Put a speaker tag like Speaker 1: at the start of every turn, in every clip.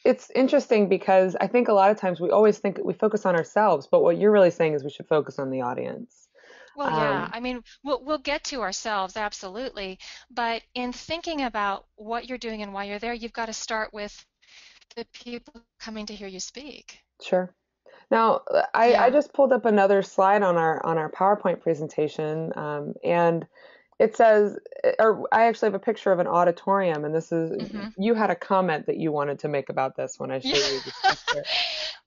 Speaker 1: it's interesting because I think a lot of times we always think we focus on ourselves, but what you're really saying is we should focus on the audience.
Speaker 2: Well, yeah,
Speaker 1: Um,
Speaker 2: I mean, we'll get to ourselves, absolutely, but in thinking about what you're doing and why you're there, you've got to start with the people coming to hear you speak.
Speaker 1: sure. Now, I
Speaker 2: Yeah.
Speaker 1: just pulled up another slide on our PowerPoint presentation, and it says, or I actually have a picture of an auditorium, and this is,
Speaker 2: Hmm.
Speaker 1: you had a comment that you wanted to make about this when I
Speaker 2: Yeah.
Speaker 1: show you this picture.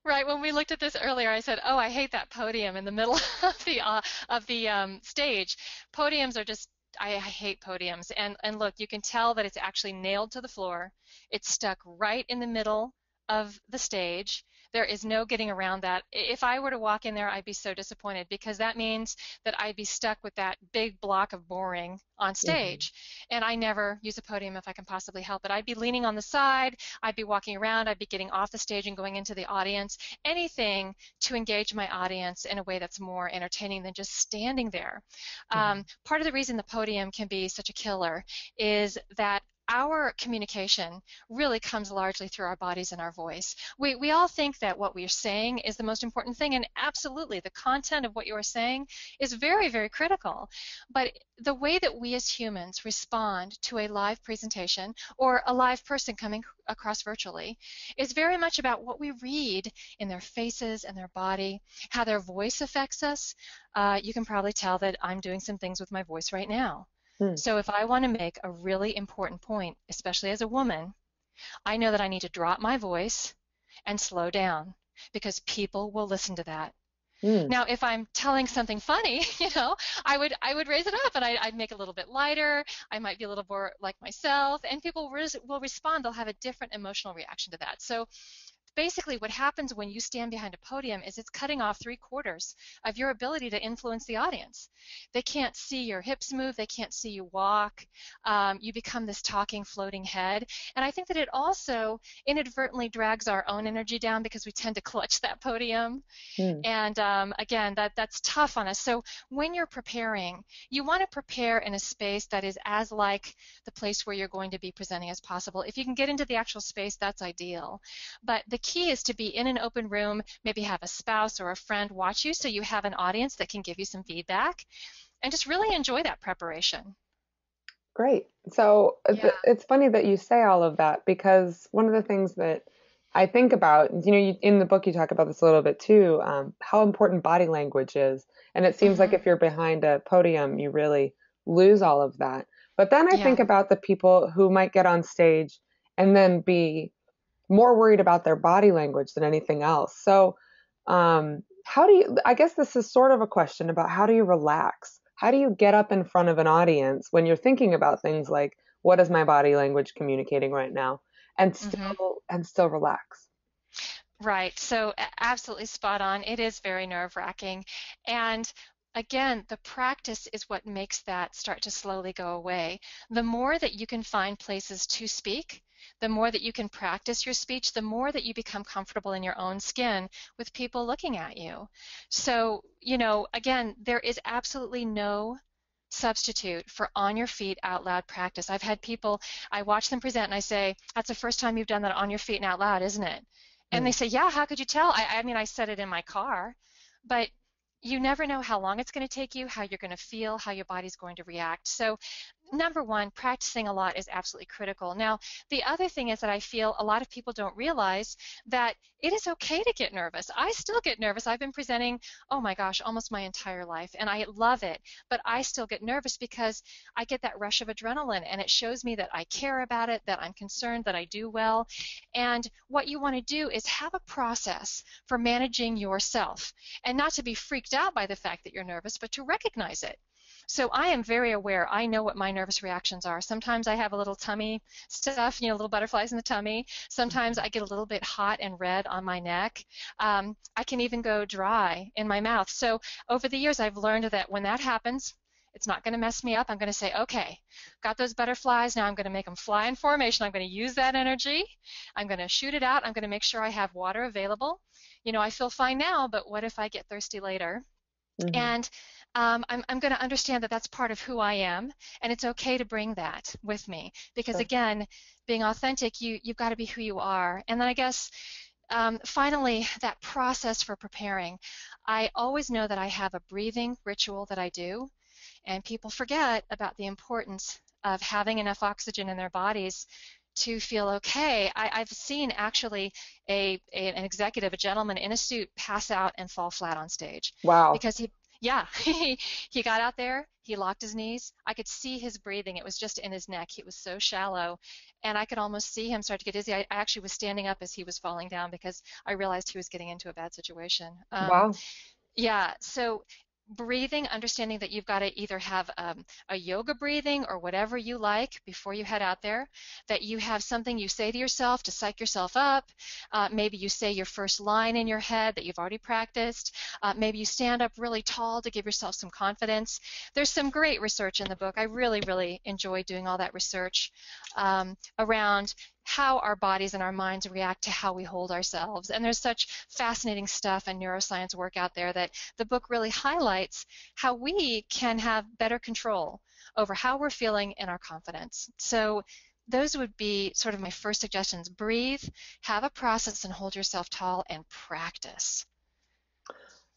Speaker 2: Right. When we looked at this earlier, I said, "Oh, I hate that podium in the middle of the stage. Podiums are just I hate podiums." And look, you can tell that it's actually nailed to the floor. It's stuck right in the middle of the stage. There is no getting around that. If I were to walk in there, I'd be so disappointed because that means that I'd be stuck with that big block of boring on
Speaker 1: Hmm.
Speaker 2: stage. And I never use a podium if I can possibly help it. I'd be leaning on the side. I'd be walking around, I'd be getting off the stage and going into the audience, anything to engage my audience in a way that's more entertaining than just standing there.
Speaker 1: Hmm.
Speaker 2: Part of the reason the podium can be such a killer is that our communication really comes largely through our bodies and our voice. We all think that what we're saying is the most important thing, and absolutely, the content of what you are saying is very, very critical. But the way that we as humans respond to a live presentation or a live person coming across virtually is very much about what we read in their faces and their body, how their voice affects us. You can probably tell that I'm doing some things with my voice right now.
Speaker 1: Hmm.
Speaker 2: So if I want to make a really important point, especially as a woman, I know that I need to drop my voice and slow down because people will listen to that.
Speaker 1: Hmm.
Speaker 2: Now, if I'm telling something funny, I would raise it up and I'd make it a little bit lighter. I might be a little more like myself, and people will respond. They'll have a different emotional reaction to that. So basically what happens when you stand behind a podium is it's cutting off 3/4 of your ability to influence the audience. They can't see your hips move, they can't see you walk. You become this talking, floating head. And I think that it also inadvertently drags our own energy down because we tend to clutch that podium.
Speaker 1: Hmm.
Speaker 2: And again, that's tough on us. So when you're preparing, you want to prepare in a space that is as like the place where you're going to be presenting as possible. If you can get into the actual space, that's ideal. But the key is to be in an open room, maybe have a spouse or a friend watch you so you have an audience that can give you some feedback and just really enjoy that preparation.
Speaker 1: Great. So
Speaker 2: Yeah.
Speaker 1: it's funny that you say all of that because one of the things that I think about, in the book you talk about this a little bit too, how important body language is. And it seems like
Speaker 2: Hmm.
Speaker 1: if you're behind a podium, you really lose all of that. But then I think
Speaker 2: Yeah.
Speaker 1: about the people who might get on stage and then be more worried about their body language than anything else. So, how do you, I guess this is sort of a question about how do you relax? How do you get up in front of an audience when you're thinking about things like, what is my body language communicating right now?
Speaker 2: Hmm.
Speaker 1: And still relax.
Speaker 2: Right. So absolutely spot on. It is very nerve-wracking. And again, the practice is what makes that start to slowly go away. The more that you can find places to speak, the more that you can practice your speech, the more that you become comfortable in your own skin with people looking at you. So, again, there is absolutely no substitute for on your feet out loud practice. I've had people, I watch them present and I say, "That's the first time you've done that on your feet and out loud, isn't it?" And they
Speaker 1: Mm.
Speaker 2: say, "Yeah, how could you tell?" I mean, I said it in my car, but you never know how long it's going to take you, how you're going to feel, how your body's going to react. So number one, practicing a lot is absolutely critical. Now, the other thing is that I feel a lot of people don't realize that it is okay to get nervous. I still get nervous. I've been presenting, oh my gosh, almost my entire life, and I love it. But I still get nervous because I get that rush of adrenaline, and it shows me that I care about it, that I'm concerned, that I do well. And what you want to do is have a process for managing yourself, and not to be freaked out by the fact that you're nervous, but to recognize it. So I am very aware. I know what my nervous reactions are. Sometimes I have a little tummy stuff, little butterflies in the tummy. Sometimes I get a little bit hot and red on my neck. I can even go dry in my mouth. So over the years, I've learned that when that happens, it's not going to mess me up. I'm going to say, okay, got those butterflies. Now I'm going to make them fly in formation. I'm going to use that energy. I'm going to shoot it out. I'm going to make sure I have water available. I feel fine now, but what if I get thirsty later?
Speaker 1: Hmm.
Speaker 2: And I'm going to understand that that's part of who I am, and it's okay to bring that with me because
Speaker 1: Sure.
Speaker 2: again, being authentic, you've got to be who you are. And then I guess finally, that process for preparing. I always know that I have a breathing ritual that I do, and people forget about the importance of having enough oxygen in their bodies to feel okay. I've seen actually an executive, a gentleman in a suit, pass out and fall flat on stage
Speaker 1: Wow.
Speaker 2: because yeah, he got out there, he locked his knees. I could see his breathing. It was just in his neck. He was so shallow, and I could almost see him start to get dizzy. I actually was standing up as he was falling down because I realized he was getting into a bad situation.
Speaker 1: Wow.
Speaker 2: Yeah, so breathing, understanding that you've got to either have a yoga breathing or whatever you like before you head out there, that you have something you say to yourself to psych yourself up. Maybe you say your first line in your head that you've already practiced. Maybe you stand up really tall to give yourself some confidence. There's some great research in the book. I really, really enjoy doing all that research around how our bodies and our minds react to how we hold ourselves. And there's such fascinating stuff and neuroscience work out there that the book really highlights how we can have better control over how we're feeling and our confidence. So those would be sort of my first suggestions. Breathe, have a process, and hold yourself tall and practice.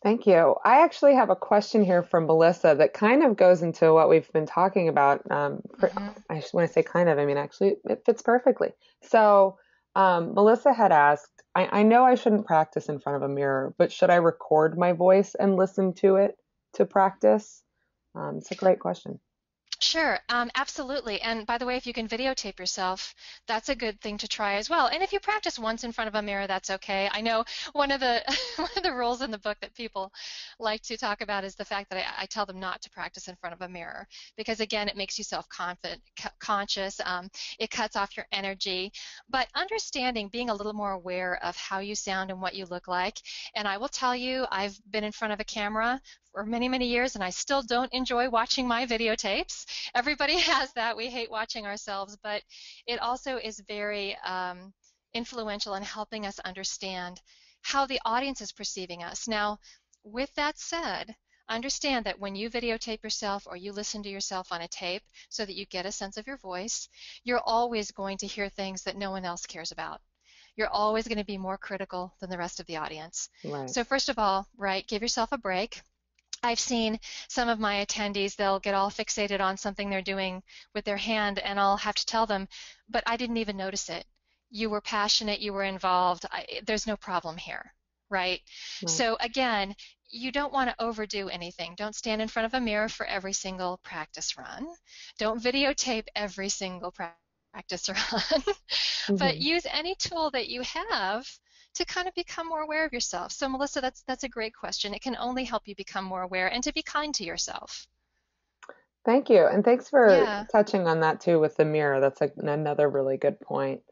Speaker 1: Thank you. I actually have a question here from Melissa that kind of goes into what we've been talking about.
Speaker 2: Mm-hmm.
Speaker 1: I just want to say kind of, I mean, actually, it fits perfectly. So, Melissa had asked, I know I shouldn't practice in front of a mirror, but should I record my voice and listen to it to practice? It's a great question.
Speaker 2: Sure, absolutely. And by the way, if you can videotape yourself, that's a good thing to try as well. And if you practice once in front of a mirror, that's okay. I know one of the one of the rules in the book that people like to talk about is the fact that I tell them not to practice in front of a mirror because again, it makes you self-confident, conscious. It cuts off your energy. But understanding, being a little more aware of how you sound and what you look like. And I will tell you, I've been in front of a camera for many, many years, and I still don't enjoy watching my videotapes. Everybody has that. We hate watching ourselves, but it also is very influential in helping us understand how the audience is perceiving us. Now, with that said, understand that when you videotape yourself or you listen to yourself on a tape so that you get a sense of your voice, you're always going to hear things that no one else cares about. You're always going to be more critical than the rest of the audience.
Speaker 1: Right.
Speaker 2: So first of all, right, give yourself a break. I've seen some of my attendees, they'll get all fixated on something they're doing with their hand, and I'll have to tell them, but I didn't even notice it. You were passionate, you were involved, there's no problem here, right?
Speaker 1: Right.
Speaker 2: So again, you don't want to overdo anything. Don't stand in front of a mirror for every single practice run. Don't videotape every single practice run, but
Speaker 1: Hmm.
Speaker 2: use any tool that you have to kind of become more aware of yourself. So Melissa, that's a great question. It can only help you become more aware and to be kind to yourself.
Speaker 1: Thank you. And thanks for
Speaker 2: Yeah.
Speaker 1: touching on that too with the mirror. That's another really good point.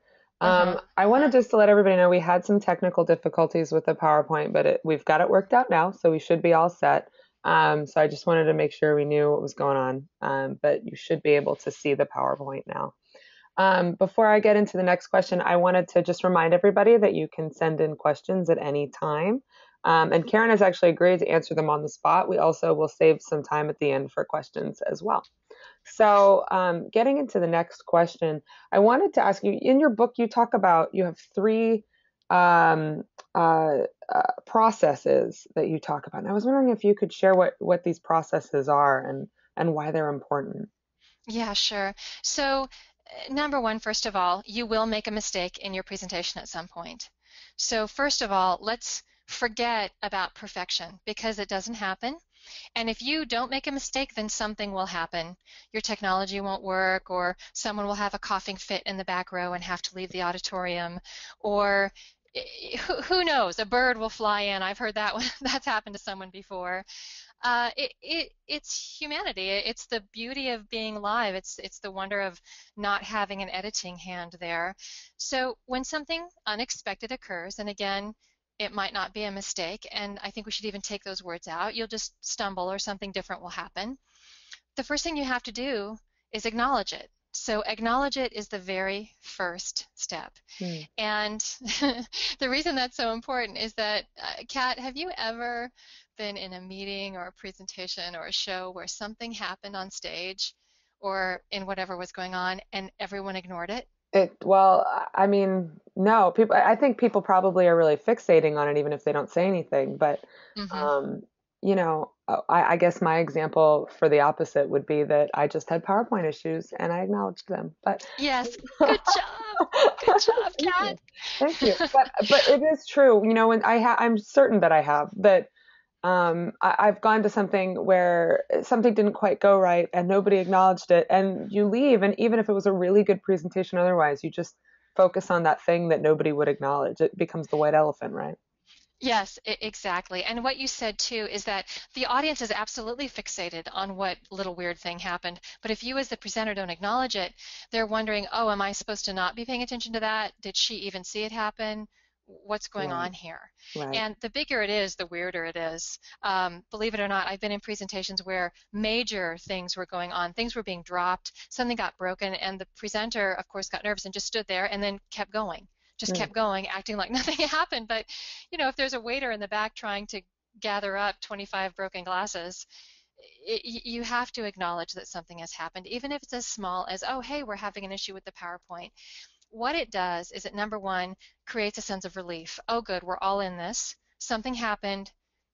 Speaker 2: Uh-huh.
Speaker 1: I wanted just to let everybody know we had some technical difficulties with the PowerPoint, but we've got it worked out now, so we should be all set. So I just wanted to make sure we knew what was going on, but you should be able to see the PowerPoint now. Before I get into the next question, I wanted to just remind everybody that you can send in questions at any time. And Karen has actually agreed to answer them on the spot. We also will save some time at the end for questions as well. So, getting into the next question, I wanted to ask you, in your book, you talk about you have three um, processes that you talk about. And I was wondering if you could share what these processes are and why they're important.
Speaker 2: Yeah, sure. So, number one, first of all, you will make a mistake in your presentation at some point. So, first of all, let's forget about perfection because it doesn't happen. And if you don't make a mistake, then something will happen. Your technology won't work, or someone will have a coughing fit in the back row and have to leave the auditorium, or who knows, a bird will fly in. I've heard that one, that's happened to someone before. It's humanity. It's the beauty of being live. It's the wonder of not having an editing hand there. So when something unexpected occurs, and again, it might not be a mistake, and I think we should even take those words out. You'll just stumble or something different will happen. The first thing you have to do is acknowledge it. So acknowledge it is the very first step.
Speaker 1: Mm.
Speaker 2: And the reason that's so important is that, Kat, have you ever been in a meeting or a presentation or a show where something happened on stage or in whatever was going on and everyone ignored it?
Speaker 1: Well, I mean, no, I think people probably are really fixating on it, even if they don't say anything. But,
Speaker 2: Mm-hmm.
Speaker 1: um, I guess my example for the opposite would be that I just had PowerPoint issues and I acknowledged them. But
Speaker 2: Yes. Good job. Good job,
Speaker 1: thank
Speaker 2: Kat.
Speaker 1: you, thank you. But it is true, when I'm certain that I have that. I've gone to something where something didn't quite go right and nobody acknowledged it, and you leave, and even if it was a really good presentation otherwise, you just focus on that thing that nobody would acknowledge. It becomes the white elephant, right?
Speaker 2: Yes, exactly. And what you said too is that the audience is absolutely fixated on what little weird thing happened. But if you as the presenter don't acknowledge it, they're wondering, oh, am I supposed to not be paying attention to that? Did she even see it happen? What's going
Speaker 1: Right,
Speaker 2: on here?
Speaker 1: right.
Speaker 2: And the bigger it is, the weirder it is. Believe it or not, I've been in presentations where major things were going on. Things were being dropped, something got broken, and the presenter, of course, got nervous and just stood there and then kept going. Just
Speaker 1: Mm,
Speaker 2: kept going, acting like nothing happened. But if there's a waiter in the back trying to gather up 25 broken glasses, you have to acknowledge that something has happened, even if it's as small as, oh, hey, we're having an issue with the PowerPoint. What it does is it, number one, creates a sense of relief. Oh, good, we're all in this. Something happened.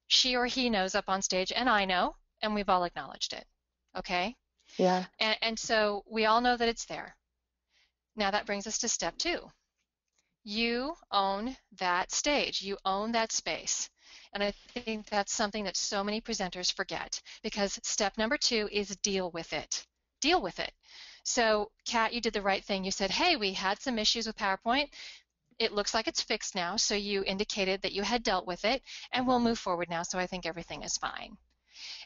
Speaker 2: She or he knows up on stage, and I know, and we've all acknowledged it. Okay?
Speaker 1: yeah,
Speaker 2: And so we all know that it's there. Now that brings us to step two. You own that stage, you own that space. And I think that's something that so many presenters forget, because step number two is deal with it. Deal with it. So, Kat, you did the right thing. You said, hey, we had some issues with PowerPoint. It looks like it's fixed now. So you indicated that you had dealt with it, and we'll move forward now. So I think everything is fine.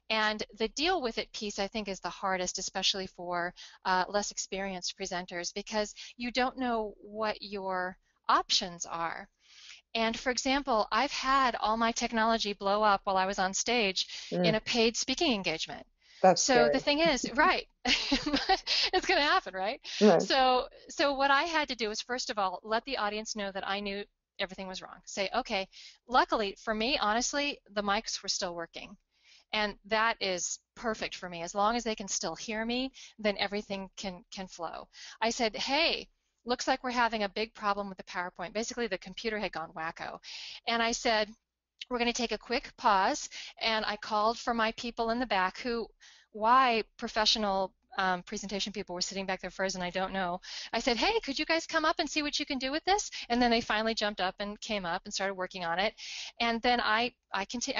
Speaker 2: And the deal with it piece, I think, is the hardest, especially for less experienced presenters, because you don't know what your options are. And for example, I've had all my technology blow up while I was on stage in
Speaker 1: mm,
Speaker 2: a paid speaking engagement.
Speaker 1: that's
Speaker 2: So the
Speaker 1: scary.
Speaker 2: thing is, right, it's going to happen, right?
Speaker 1: Right.
Speaker 2: So what I had to do was, first of all, let the audience know that I knew everything was wrong. Say, okay, luckily for me, honestly, the mics were still working. And that is perfect for me. As long as they can still hear me, then everything can flow. I said, hey, looks like we're having a big problem with the PowerPoint. Basically, the computer had gone wacko. And I said, we're going to take a quick pause. And I called for my people in the back who, why professional presentation people were sitting back there frozen, I don't know. I said, hey, could you guys come up and see what you can do with this? And then they finally jumped up and came up and started working on it. And then I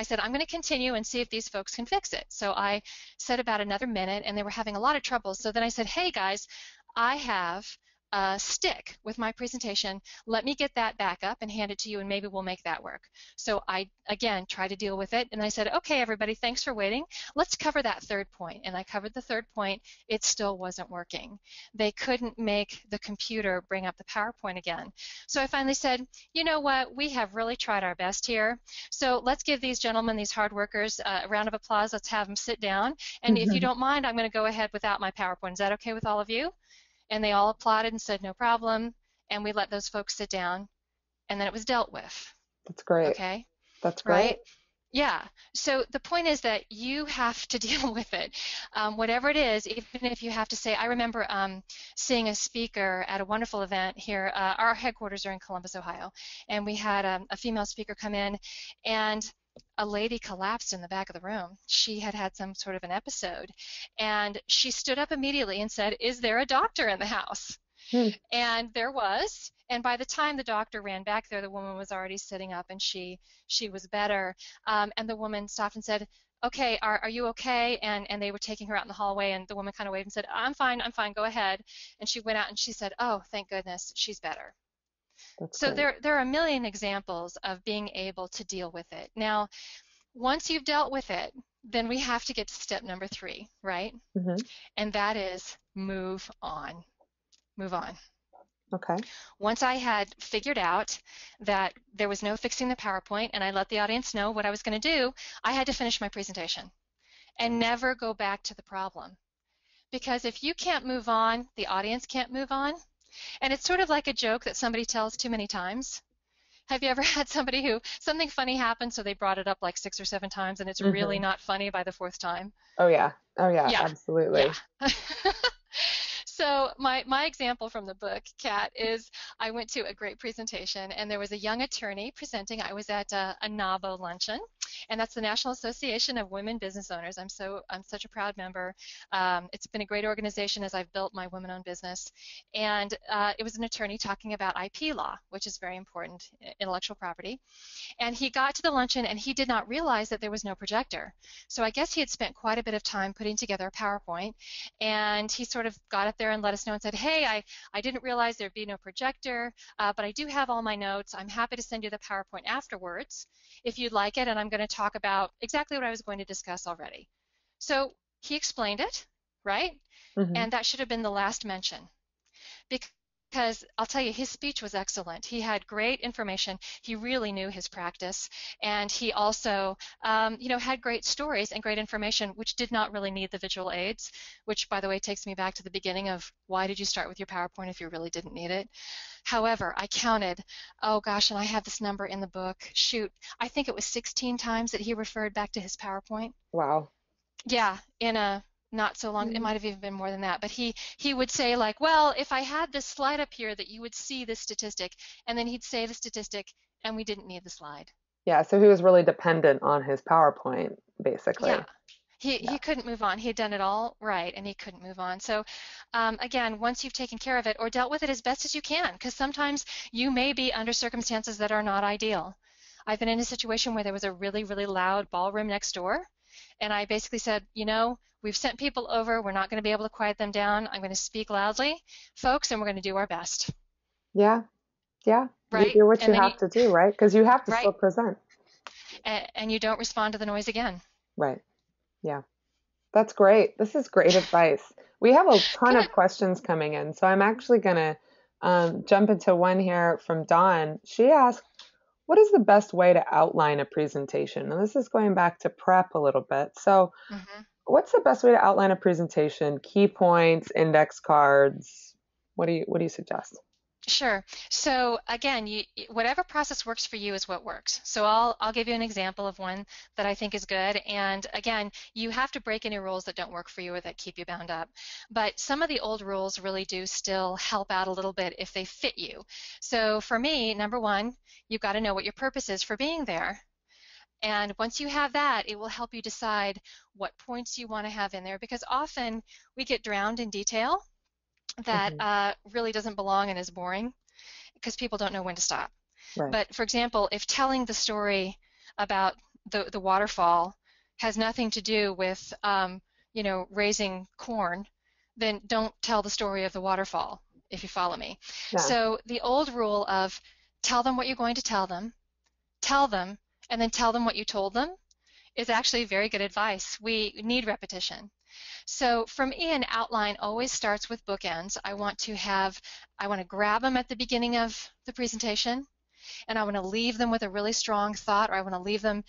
Speaker 2: said, I'm going to continue and see if these folks can fix it. So I said about another minute, and they were having a lot of trouble. So then I said, hey guys, I have a stick with my presentation. Let me get that back up and hand it to you, and maybe we'll make that work. So I, again, try to deal with it. And I said, okay, everybody, thanks for waiting. Let's cover that third point. And I covered the third point. It still wasn't working. They couldn't make the computer bring up the PowerPoint again. So I finally said, you know what? We have really tried our best here. So let's give these gentlemen, these hard workers, a round of applause. Let's have them sit down. And if you don't mind, I'm going to go ahead without my PowerPoint. Is that okay with all of you? And they all applauded and said, no problem. And we let those folks sit down, and then it was dealt with.
Speaker 1: That's great.
Speaker 2: Okay,
Speaker 1: That's great.
Speaker 2: right? Yeah. So the point is that you have to deal with it, whatever it is. Even if you have to say, I remember seeing a speaker at a wonderful event here. Our headquarters are in Columbus, Ohio, and we had a female speaker come in, and a lady collapsed in the back of the room. She had had some sort of an episode, and she stood up immediately and said, is there a doctor in the house?
Speaker 1: Hmm.
Speaker 2: And there was. And by the time the doctor ran back there, the woman was already sitting up, and she was better. And the woman stopped and said, okay, are you okay? And they were taking her out in the hallway, and the woman kind of waved and said, I'm fine, go ahead. And she went out and she said, oh, thank goodness, she's better.
Speaker 1: That's
Speaker 2: So
Speaker 1: great.
Speaker 2: there are a million examples of being able to deal with it. Now, once you've dealt with it, then we have to get to step number three, right?
Speaker 1: Hmm.
Speaker 2: And that is move on. Move on.
Speaker 1: Okay.
Speaker 2: Once I had figured out that there was no fixing the PowerPoint, and I let the audience know what I was going to do, I had to finish my presentation and never go back to the problem. because if you can't move on, the audience can't move on. And it's sort of like a joke that somebody tells too many times. Have you ever had somebody who something funny happened, so they brought it up like 6 or 7 times, and it's really
Speaker 1: Hmm.
Speaker 2: not funny by the fourth time?
Speaker 1: Oh yeah. Oh yeah,
Speaker 2: Yeah, yeah.
Speaker 1: absolutely.
Speaker 2: So my example from the book, Kat, is I went to a great presentation and there was a young attorney presenting. I was at a NAVO luncheon, and that's the National Association of Women Business Owners. I'm such a proud member. It's been a great organization as I've built my women-owned business, and it was an attorney talking about IP law, which is very important, intellectual property. And he got to the luncheon and he did not realize that there was no projector. So I guess he had spent quite a bit of time putting together a PowerPoint, and he sort of got up there and let us know and said, hey, I didn't realize there'd be no projector, but I do have all my notes. I'm happy to send you the PowerPoint afterwards if you'd like it, and I'm going to talk about exactly what I was going to discuss already. So he explained it, right?
Speaker 1: Hmm.
Speaker 2: And that should have been the last mention, because I'll tell you, his speech was excellent. He had great information. He really knew his practice, and he also, had great stories and great information, which did not really need the visual aids. Which, by the way, takes me back to the beginning of why did you start with your PowerPoint if you really didn't need it? However, I counted, oh gosh, and I have this number in the book. Shoot, I think it was 16 times that he referred back to his PowerPoint.
Speaker 1: Wow.
Speaker 2: Yeah, in a not so long, it
Speaker 1: Mhm.
Speaker 2: might have even been more than that, but he would say like, well, if I had this slide up here that you would see this statistic, and then he'd say the statistic, and we didn't need the slide.
Speaker 1: Yeah, so he was really dependent on his PowerPoint,
Speaker 2: Yeah,
Speaker 1: basically.
Speaker 2: he
Speaker 1: Yeah.
Speaker 2: couldn't move on. He had done it all right, and he couldn't move on. So, again, once you've taken care of it or dealt with it as best as you can, because sometimes you may be under circumstances that are not ideal. I've been in a situation where there was a really, really loud ballroom next door, and I basically said, we've sent people over. We're not going to be able to quiet them down. I'm going to speak loudly, folks, and we're going to do our best,
Speaker 1: Yeah. Yeah. You
Speaker 2: right?
Speaker 1: do what
Speaker 2: And
Speaker 1: you
Speaker 2: then you,
Speaker 1: have to do, right? Because you have to
Speaker 2: right,
Speaker 1: still present.
Speaker 2: and you don't respond to the noise again.
Speaker 1: Right. Yeah. That's great. This is great advice. We have a ton
Speaker 2: Good.
Speaker 1: of questions coming in, so I'm actually going to jump into one here from Dawn. She asked, what is the best way to outline a presentation? And this is going back to prep a little bit. So,
Speaker 2: Mhm.
Speaker 1: what's the best way to outline a presentation? Key points, index cards. What do you suggest?
Speaker 2: Sure. So again, whatever process works for you is what works. So I'll give you an example of one that I think is good. And again, you have to break any rules that don't work for you or that keep you bound up. But some of the old rules really do still help out a little bit if they fit you. So for me, number one, you've got to know what your purpose is for being there. And once you have that, it will help you decide what points you want to have in there, because often we get drowned in detail that
Speaker 1: Hmm.
Speaker 2: really doesn't belong and is boring because people don't know when to stop.
Speaker 1: Right.
Speaker 2: But for example, if telling the story about the waterfall has nothing to do with raising corn, then don't tell the story of the waterfall, if you follow me.
Speaker 1: Yeah.
Speaker 2: So the old rule of tell them what you're going to tell them, and then tell them what you told them is actually very good advice. We need repetition. So for me, an outline always starts with bookends. I want to grab them at the beginning of the presentation, and I want to leave them with a really strong thought, or I want to leave them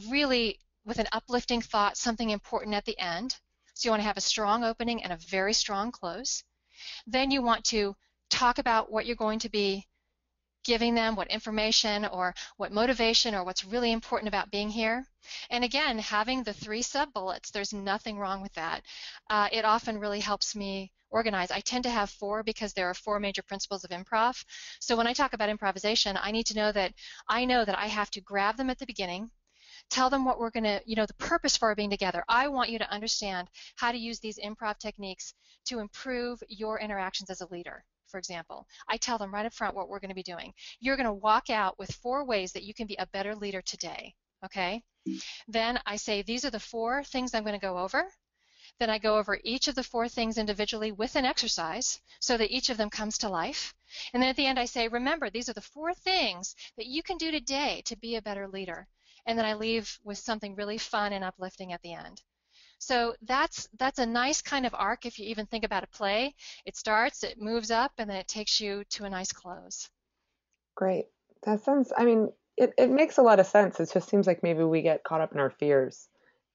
Speaker 2: really with an uplifting thought, something important at the end. So you want to have a strong opening and a very strong close. Then you want to talk about what you're going to be giving them, what information or what motivation or what's really important about being here. And again, having the 3 sub-bullets, there's nothing wrong with that. It often really helps me organize. I tend to have 4 because there are 4 major principles of improv. So when I talk about improvisation, I need to know that I have to grab them at the beginning, tell them what we're going to, the purpose for our being together. I want you to understand how to use these improv techniques to improve your interactions as a leader. For example, I tell them right up front what we're going to be doing. You're going to walk out with 4 ways that you can be a better leader today. Okay? Then I say, these are the 4 things I'm going to go over. Then I go over each of the 4 things individually with an exercise so that each of them comes to life. And then at the end I say, remember, these are the 4 things that you can do today to be a better leader. And then I leave with something really fun and uplifting at the end. So that's a nice kind of arc if you even think about a play. It starts, it moves up, and then it takes you to a nice close.
Speaker 1: Great. That sounds, I mean, it makes a lot of sense. It just seems like maybe we get caught up in our fears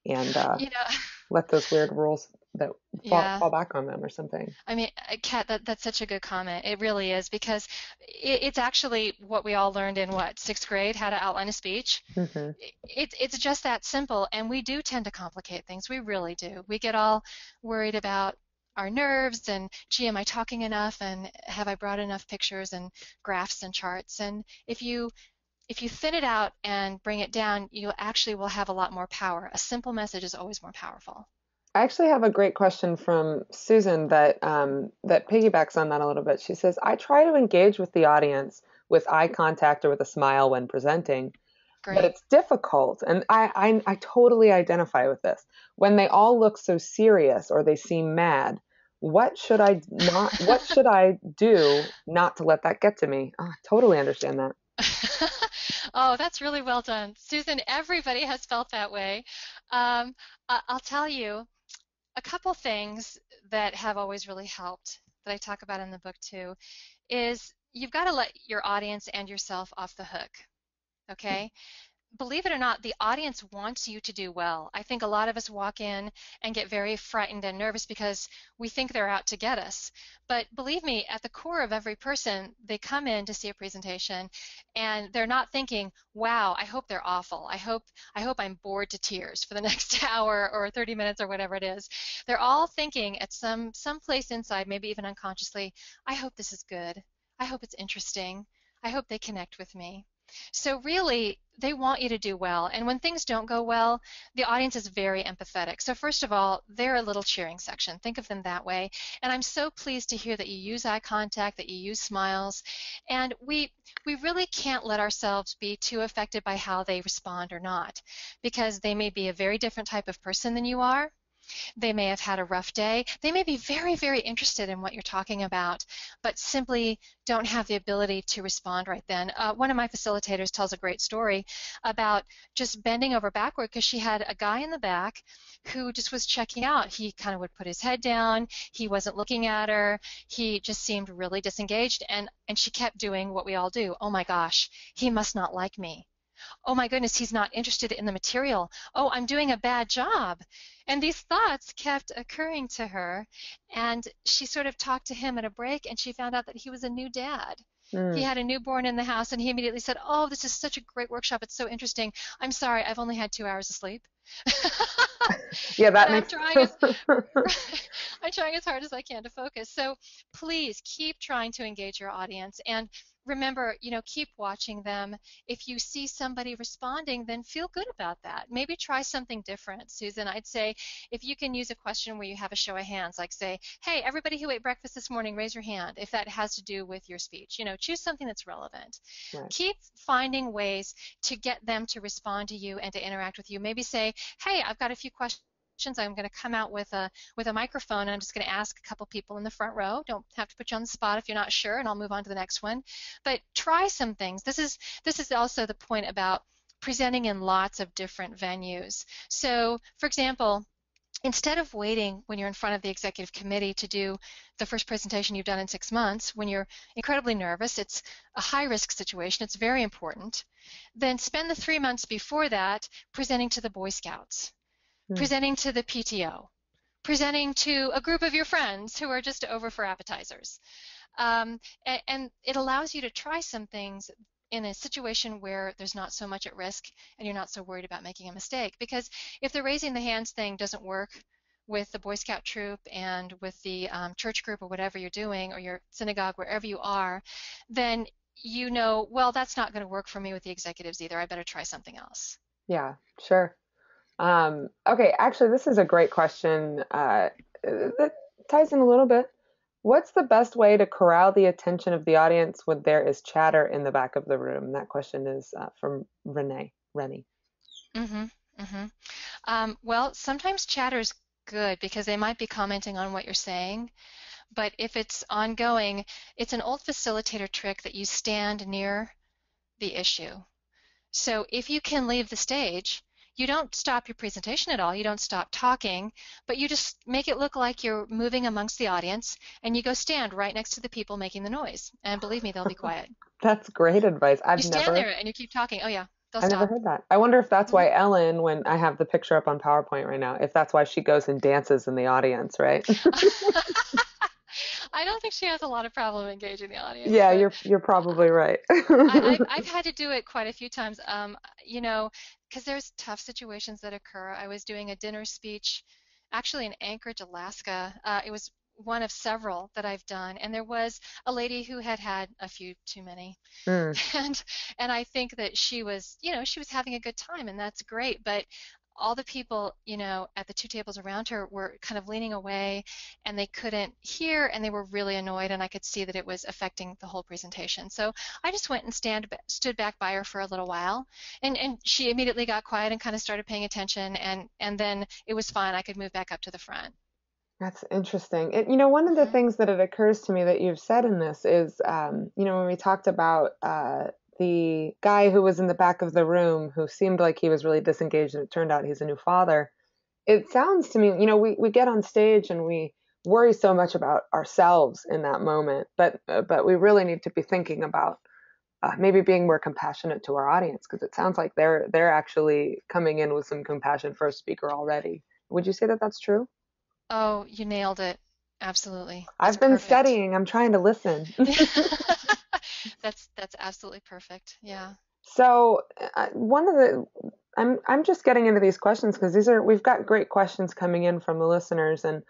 Speaker 1: and
Speaker 2: You know,
Speaker 1: let those weird rules. that
Speaker 2: Yeah.
Speaker 1: fall back on them or something.
Speaker 2: I mean, Kat, that's such a good comment. It really is because it's actually what we all learned in what, sixth grade, how to outline a speech.
Speaker 1: Hmm.
Speaker 2: It's just that simple, and we do tend to complicate things. We really do. We get all worried about our nerves and, gee, am I talking enough? And have I brought enough pictures and graphs and charts? And if you thin it out and bring it down, you actually will have a lot more power. A simple message is always more powerful.
Speaker 1: I actually have a great question from Susan that that piggybacks on that a little bit. She says, "I try to engage with the audience with eye contact or with a smile when presenting, but
Speaker 2: Great.
Speaker 1: it's difficult." And I totally identify with this. When they all look so serious or they seem mad, what should I do not to let that get to me? Oh, I totally understand that.
Speaker 2: Oh, that's really well done. Susan, everybody has felt that way. I'll tell you a couple things that have always really helped that I talk about in the book too is you've got to let your audience and yourself off the hook, okay? Believe it or not, the audience wants you to do well. I think a lot of us walk in and get very frightened and nervous because we think they're out to get us. But believe me, at the core of every person, they come in to see a presentation and they're not thinking, wow, I hope they're awful. I hope I'm bored to tears for the next hour or 30 minutes or whatever it is. They're all thinking at some place inside, maybe even unconsciously, I hope this is good. I hope it's interesting. I hope they connect with me. So really, they want you to do well. And when things don't go well, the audience is very empathetic. So first of all, they're a little cheering section. Think of them that way. And I'm so pleased to hear that you use eye contact, that you use smiles. And we really can't let ourselves be too affected by how they respond or not, because they may be a very different type of person than you are. They may have had a rough day. They may be very, very interested in what you're talking about, but simply don't have the ability to respond right then. One of my facilitators tells a great story about just bending over backward because she had a guy in the back who just was checking out. He kind of would put his head down. He wasn't looking at her. He just seemed really disengaged, and she kept doing what we all do. Oh my gosh, he must not like me. Oh my goodness, he's not interested in the material. Oh, I'm doing a bad job. And these thoughts kept occurring to her. And she sort of talked to him at a break, and she found out that he was a new dad. He
Speaker 1: Mm.
Speaker 2: had a newborn in the house, and he immediately said, oh, this is such a great workshop. It's so interesting. I'm sorry, I've only had 2 hours of sleep.
Speaker 1: Yeah,
Speaker 2: And
Speaker 1: that
Speaker 2: I'm
Speaker 1: makes
Speaker 2: trying as I'm trying as hard as I can to focus. So please keep trying to engage your audience and remember, keep watching them. If you see somebody responding, then feel good about that. Maybe try something different. Susan, I'd say if you can use a question where you have a show of hands, like say, hey, everybody who ate breakfast this morning, raise your hand if that has to do with your speech. Choose something that's relevant.
Speaker 1: right.
Speaker 2: Keep finding ways to get them to respond to you and to interact with you. Maybe say, hey, I've got a few questions. I'm going to come out with a microphone and I'm just going to ask a couple people in the front row. Don't have to put you on the spot if you're not sure, and I'll move on to the next one. But try some things. This is also the point about presenting in lots of different venues. So, for example, instead of waiting when you're in front of the executive committee to do the first presentation you've done in 6 months, when you're incredibly nervous, it's a high-risk situation, it's very important, then spend the 3 months before that presenting to the Boy Scouts,
Speaker 1: Mm.
Speaker 2: presenting to the PTO, presenting to a group of your friends who are just over for appetizers. And it allows you to try some things in a situation where there's not so much at risk and you're not so worried about making a mistake. Because if the raising the hands thing doesn't work with the Boy Scout troop and with the church group or whatever you're doing, or your synagogue, wherever you are, then well, that's not going to work for me with the executives either. I better try something else.
Speaker 1: Yeah, sure. Okay, actually, this is a great question that ties in a little bit. What's the best way to corral the attention of the audience when there is chatter in the back of the room? That question is from Rennie.
Speaker 2: Mm-hmm. Mm-hmm. Well, sometimes chatter's good because they might be commenting on what you're saying. But if it's ongoing, it's an old facilitator trick that you stand near the issue. So if you can leave the stage, you don't stop your presentation at all, you don't stop talking, but you just make it look like you're moving amongst the audience and you go stand right next to the people making the noise. And believe me, they'll be quiet.
Speaker 1: That's great advice.
Speaker 2: You stand there and you keep talking. Oh yeah, they'll
Speaker 1: I never
Speaker 2: stop.
Speaker 1: heard that. I wonder if that's
Speaker 2: Hmm.
Speaker 1: why Ellen, when I have the picture up on PowerPoint right now, if that's why she goes and dances in the audience, right?
Speaker 2: I don't think she has a lot of problem engaging the audience,
Speaker 1: Yeah,
Speaker 2: but
Speaker 1: you're probably right.
Speaker 2: I've had to do it quite a few times. You know, because there's tough situations that occur. I was doing a dinner speech, actually in Anchorage, Alaska. It was one of several that I've done, and there was a lady who had had a few too many,
Speaker 1: Mm,
Speaker 2: and and I think that she was, she was having a good time, and that's great. But all the people, at the two tables around her were kind of leaning away, and they couldn't hear, and they were really annoyed, and I could see that it was affecting the whole presentation. So I just went and stood back by her for a little while, and she immediately got quiet and kind of started paying attention, and then it was fine. I could move back up to the front.
Speaker 1: that's interesting. One of the
Speaker 2: Hmm.
Speaker 1: things that it occurs to me that you've said in this is, when we talked about the guy who was in the back of the room who seemed like he was really disengaged, and it turned out he's a new father. It sounds to me, we get on stage and we worry so much about ourselves in that moment, but we really need to be thinking about maybe being more compassionate to our audience, because it sounds like they're actually coming in with some compassion for a speaker already. Would you say that that's true?
Speaker 2: Oh, you nailed it. Absolutely. That's
Speaker 1: I've been
Speaker 2: perfect.
Speaker 1: studying. I'm trying to listen.
Speaker 2: That's absolutely perfect. Yeah.
Speaker 1: So one of the I'm just getting into these questions because we've got great questions coming in from the listeners. And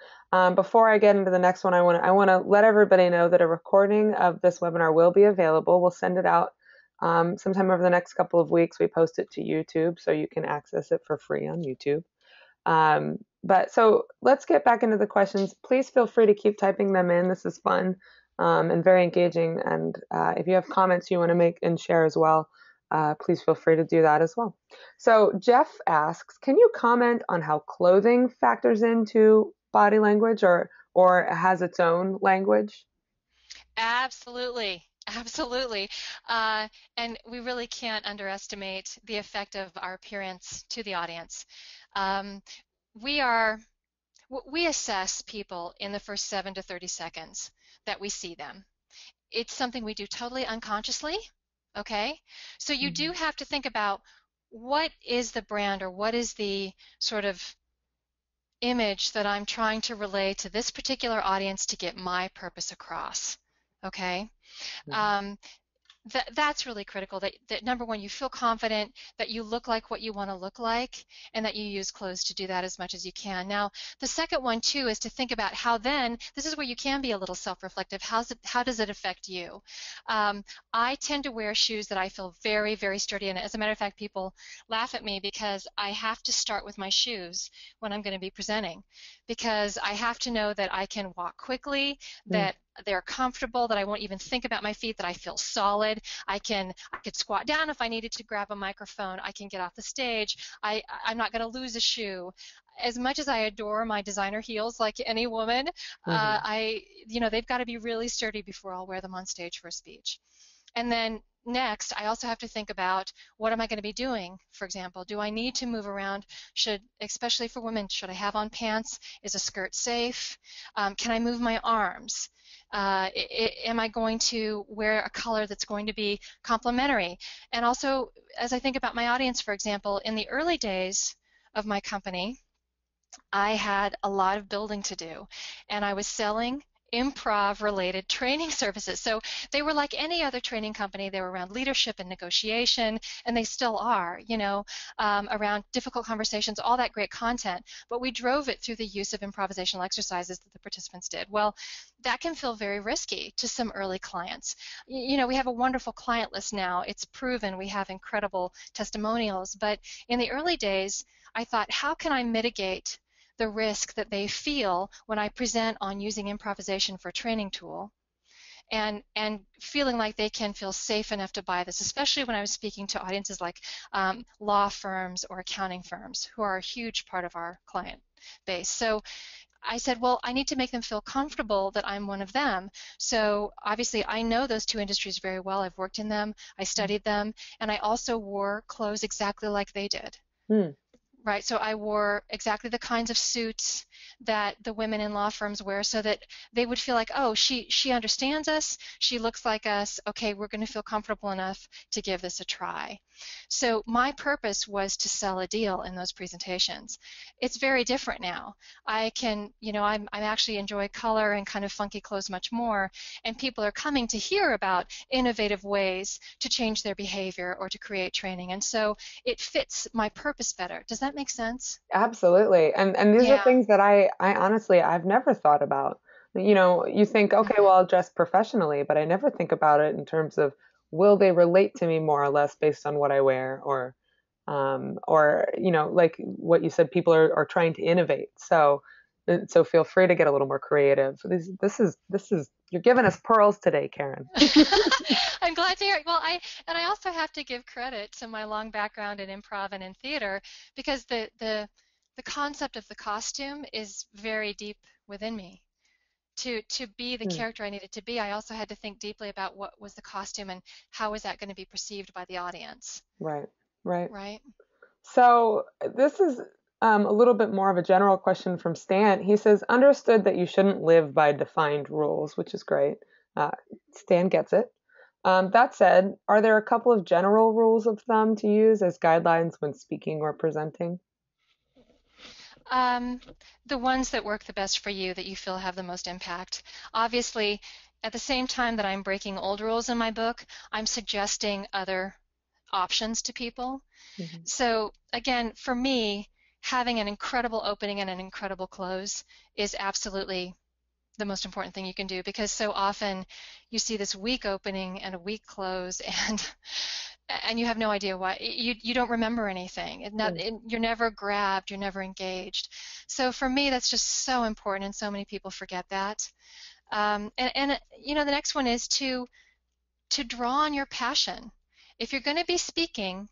Speaker 1: before I get into the next one, I want to let everybody know that a recording of this webinar will be available. We'll send it out sometime over the next couple of weeks. We post it to YouTube, so you can access it for free on YouTube. But so let's get back into the questions. Please feel free to keep typing them in. This is fun and very engaging. And if you have comments you want to make and share as well, please feel free to do that as well. So Jeff asks, can you comment on how clothing factors into body language, or has its own language?
Speaker 2: Absolutely. Absolutely. Uh, and we really can't underestimate the effect of our appearance to the audience. Um, we are, we assess people in the first 7 to 30 seconds that we see them. It's something we do totally unconsciously, okay? So you do
Speaker 1: Mhm.
Speaker 2: have to think about what is the brand or what is the sort of image that I'm trying to relay to this particular audience to get my purpose across, okay?
Speaker 1: Mhm.
Speaker 2: Um, that's really critical, that number one, you feel confident, that you look like what you want to look like, and that you use clothes to do that as much as you can. Now, the second one too is to think about how then, this is where you can be a little self-reflective. How does it affect you? Um, I tend to wear shoes that I feel very, very sturdy in. As a matter of fact, people laugh at me because I have to start with my shoes when I'm going to be presenting, because I have to know that I can walk quickly,
Speaker 1: Mm,
Speaker 2: that they're comfortable, that I won't even think about my feet, that I feel solid. I could squat down if I needed to grab a microphone. I can get off the stage. I'm not going to lose a shoe. As much as I adore my designer heels, like any woman,
Speaker 1: mhm,
Speaker 2: they've got to be really sturdy before I'll wear them on stage for a speech. And then next, I also have to think about what am I going to be doing? For example, do I need to move around? Especially for women, should I have on pants? Is a skirt safe? Can I move my arms? Am I going to wear a color that's going to be complementary? And also, as I think about my audience, for example, in the early days of my company, I had a lot of building to do, and I was selling improv related training services. So they were like any other training company. They were around leadership and negotiation, and they still are, around difficult conversations, all that great content. But we drove it through the use of improvisational exercises that the participants did. Well, that can feel very risky to some early clients. We have a wonderful client list now. It's proven. We have incredible testimonials. But in the early days, I thought, how can I mitigate the risk that they feel when I present on using improvisation for a training tool, and feeling like they can feel safe enough to buy this, especially when I was speaking to audiences like law firms or accounting firms, who are a huge part of our client base. So I said, well, I need to make them feel comfortable that I'm one of them. So obviously I know those two industries very well. I've worked in them, I
Speaker 1: mm,
Speaker 2: studied them, and I also wore clothes exactly like they did.
Speaker 1: mm.
Speaker 2: Right, so I wore exactly the kinds of suits that the women in law firms wear so that they would feel like, oh, she understands us, she looks like us, okay, we're going to feel comfortable enough to give this a try. So my purpose was to sell a deal in those presentations. It's very different now. I can, I actually enjoy color and kind of funky clothes much more, and people are coming to hear about innovative ways to change their behavior or to create training. And so it fits my purpose better. Does that make sense?
Speaker 1: Absolutely. And these are
Speaker 2: Yeah.
Speaker 1: things that I honestly I've never thought about. You think, okay, well,
Speaker 2: Mhm.
Speaker 1: I'll dress professionally, but I never think about it in terms of will they relate to me more or less based on what I wear or like what you said, people are trying to innovate. So feel free to get a little more creative. This is you're giving us pearls today, Karen.
Speaker 2: I'm glad to hear it. Well, I also have to give credit to my long background in improv and in theater because the concept of the costume is very deep within me. To be the
Speaker 1: Hmm.
Speaker 2: character I needed to be, I also had to think deeply about what was the costume and how was that going to be perceived by the audience,
Speaker 1: Right, right.
Speaker 2: right?
Speaker 1: So this is a little bit more of a general question from Stan. He says, understood that you shouldn't live by defined rules, which is great. Uh, Stan gets it. That said, are there a couple of general rules of thumb to use as guidelines when speaking or presenting?
Speaker 2: Um, the ones that work the best for you, that you feel have the most impact. Obviously, at the same time that I'm breaking old rules in my book, I'm suggesting other options to people.
Speaker 1: Mhm.
Speaker 2: So again, for me, having an incredible opening and an incredible close is absolutely the most important thing you can do because so often you see this weak opening and a weak close and you have no idea why you don't remember anything
Speaker 1: Mm.
Speaker 2: you're never grabbed, you're never engaged. So for me that's just so important and so many people forget that. And the next one is to draw on your passion. If you're going to be speaking,